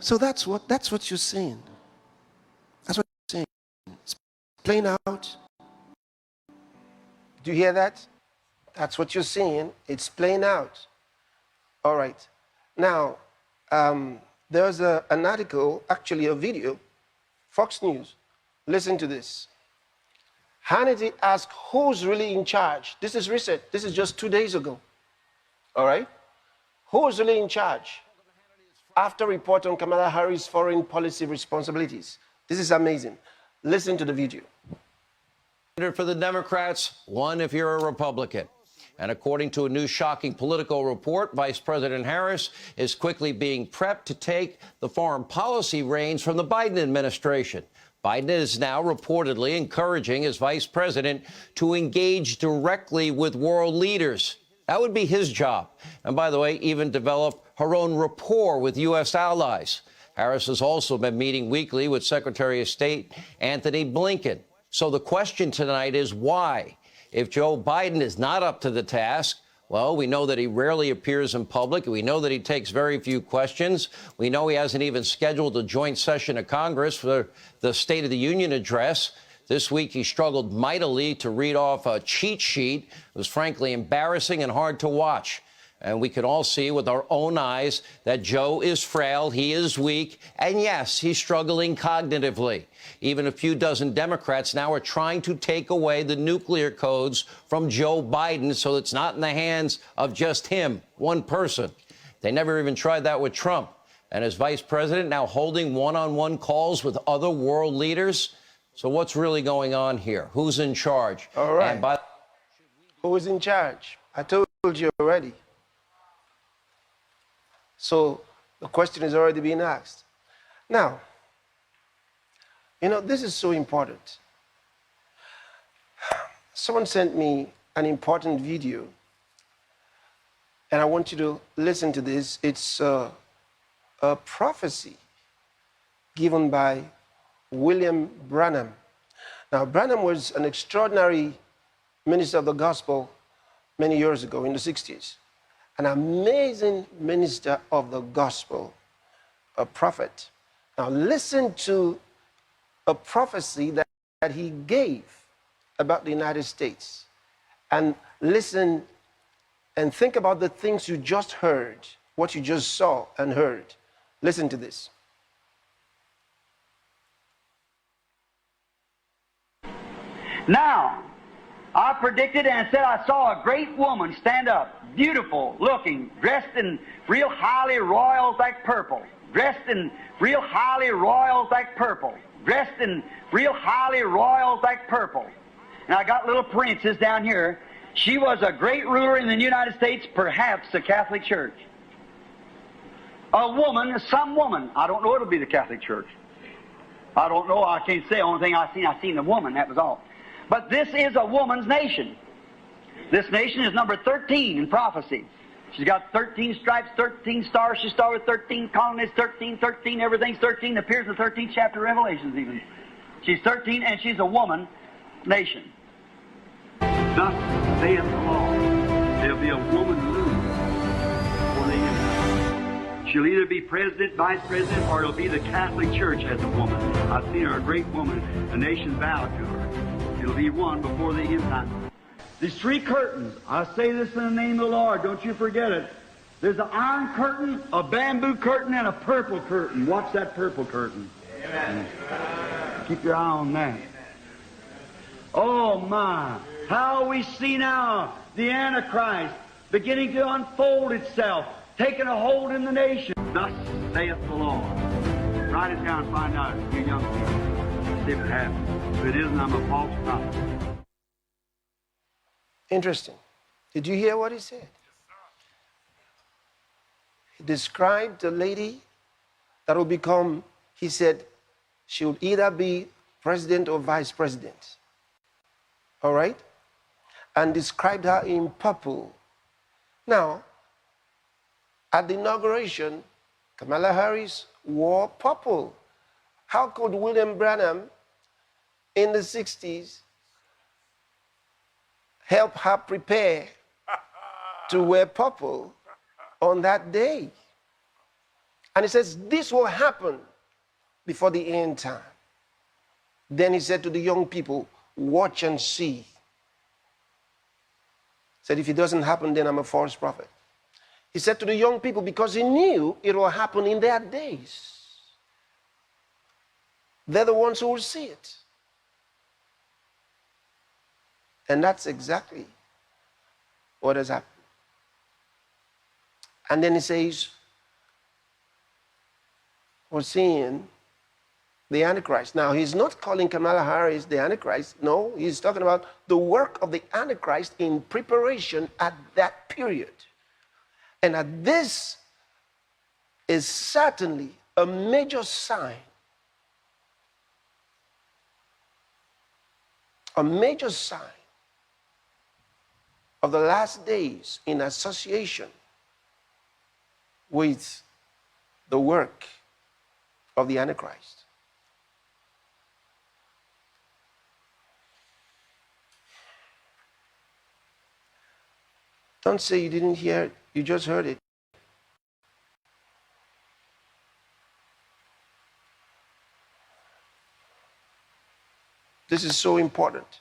So that's what you're saying. That's what you're saying. It's playing out. Do you hear that? That's what you're saying. It's playing out. All right. Now, there's an article, actually a video, Fox News. Listen to this. Hannity asked who's really in charge. This is recent. This is just 2 days ago. All right? Who's really in charge? After report on Kamala Harris' foreign policy responsibilities. This is amazing. Listen to the video. For the Democrats, one if you're a Republican. And according to a new shocking Politico report, Vice President Harris is quickly being prepped to take the foreign policy reins from the Biden administration. Biden is now reportedly encouraging his vice president to engage directly with world leaders. That would be his job. And by the way, even develop her own rapport with U.S. allies. Harris has also been meeting weekly with Secretary of State Antony Blinken. So the question tonight is why? If Joe Biden is not up to the task, well, we know that he rarely appears in public. We know that he takes very few questions. We know he hasn't even scheduled a joint session of Congress for the State of the Union address. This week, he struggled mightily to read off a cheat sheet. It was frankly embarrassing and hard to watch. And we can all see with our own eyes that Joe is frail, he is weak, and yes, he's struggling cognitively. Even a few dozen Democrats now are trying to take away the nuclear codes from Joe Biden so it's not in the hands of just him, one person. They never even tried that with Trump. And as vice president, now holding one-on-one calls with other world leaders. So what's really going on here? Who's in charge? All right. Who's in charge? I told you already. So the question is already being asked. Now, you know, this is so important. Someone sent me an important video, and I want you to listen to this. It's a prophecy given by William Branham. Now, Branham was an extraordinary minister of the gospel many years ago in the 60s. An amazing minister of the gospel, a prophet. Now listen to a prophecy that he gave about the United States. And listen and think about the things you just heard, what you just saw and heard. Listen to this. Now, I predicted and said I saw a great woman stand up, beautiful looking, dressed in real highly royals like purple, dressed in real highly royals like purple, dressed in real highly royals like purple. And I got little princess down here. She was a great ruler in the United States, perhaps the Catholic Church. A woman, some woman. I don't know it'll be the Catholic Church. I don't know. I can't say. The only thing I seen a woman. That was all. But this is a woman's nation. This nation is number 13 in prophecy. She's got 13 stripes, 13 stars. She's started with 13 colonists, 13, 13, everything's 13. It appears in the 13th chapter of Revelations even. She's 13 and she's a woman nation. Thus saith the Lord, there'll be a woman ruler for the end. She'll either be president, vice president, or it'll be the Catholic Church as a woman. I've seen her a great woman. The nation vowed to her. It'll be one before the end time. These three curtains, I say this in the name of the Lord, don't you forget it. There's an iron curtain, a bamboo curtain, and a purple curtain. Watch that purple curtain. Amen. Keep your eye on that. Oh my, how we see now the Antichrist beginning to unfold itself, taking a hold in the nation. Thus saith the Lord. Write it down and find out, you young people. See if it happens. If it isn't, I'm a false prophet. Interesting. Did you hear what he said? He described the lady that will become, he said, she would either be president or vice president. All right? And described her in purple. Now, at the inauguration, Kamala Harris wore purple. How could William Branham in the 60s help her prepare to wear purple on that day? And he says, this will happen before the end time. Then he said to the young people, watch and see. He said, if it doesn't happen, then I'm a false prophet. He said to the young people, because he knew it will happen in their days. They're the ones who will see it. And that's exactly what has happened. And then he says, we're seeing the Antichrist. Now, he's not calling Kamala Harris the Antichrist. No, he's talking about the work of the Antichrist in preparation at that period. And that this is certainly a major sign, of the last days in association with the work of the Antichrist. Don't say you didn't hear it, you just heard it. This is so important.